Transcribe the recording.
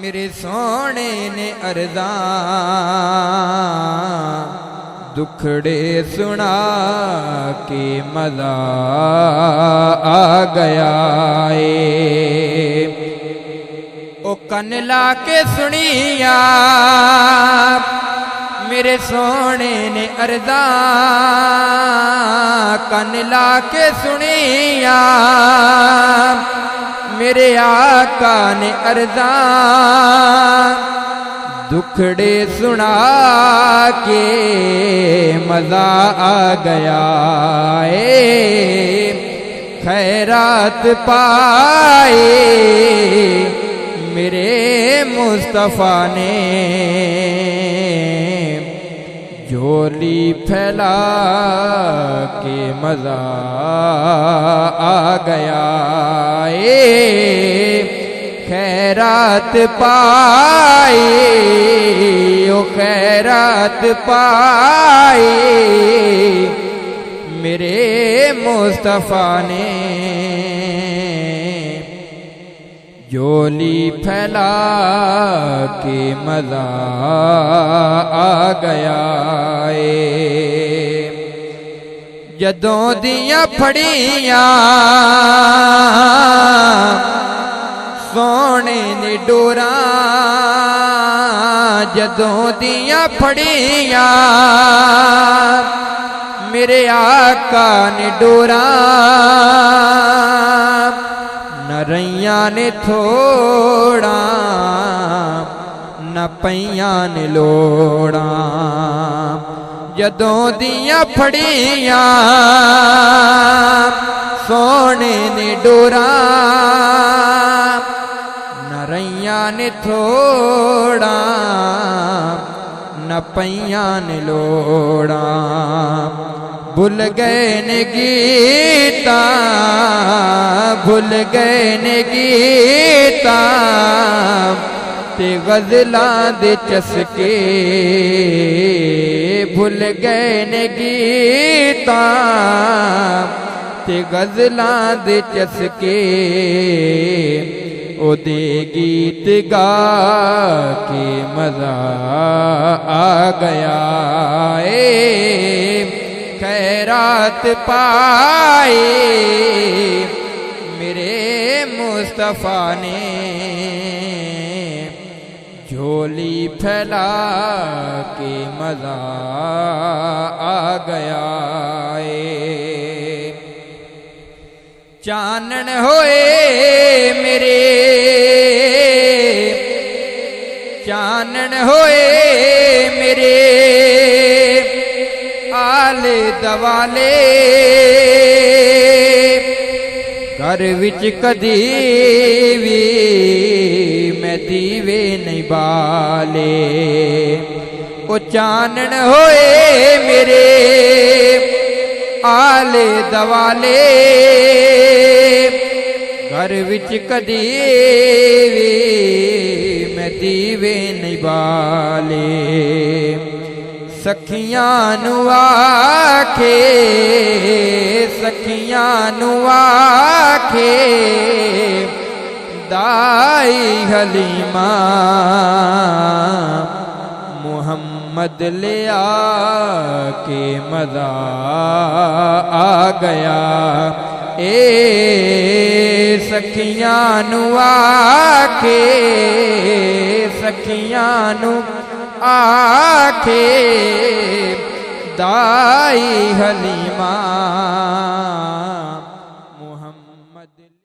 मेरे सोने ने अरदा दुखड़े सुना के मजा आ गया ओ कन ला के सुनिया मेरे सोने ने अरदा कन ला के सुनिया मेरे आका ने अरदा दुखड़े सुना के मजा आ गया खैरात पाए मेरे मुस्तफ़ा ने झोली फैला के मजा आ गया खैरात पाए ओ खैरात पाए मेरे मुस्तफ़ा ने झोली फैला के मजा आ गया जदों दियां फड़ियां सोने ने डोरा जदों दियां फड़ियां मेरे आका ने डोरा न रैया ने थोड़ा न पैया ने लोड़ा जदों दियां फड़ियां सोने ने डोरा न रैया ने थोड़ा न पैया ने लोड़ा भूल गए ने गीता भूल गए ने गीता ते गज़लां दे चसके भूल गए ने गीता ते गज़लां दे चसके ओदे गीत गा के मजा आ गया खैरात पाए मेरे मुस्तफ़ा ने झोली फैला के मजा आ गया चानन होए मेरे चानन होए मेरे आले दवाले घर विच कदी भी मैं दीवे नहीं बाले ओ चानन होए मेरे आले दवाले घर विच कदी भी मैं दीवे नहीं बाले सखियां नु आखे सखियां नु आखे दाई हलीमा मुहम्मद ले आके मजा आ गया सखियां नु आखे सखियां नु आखे दाई हलीमा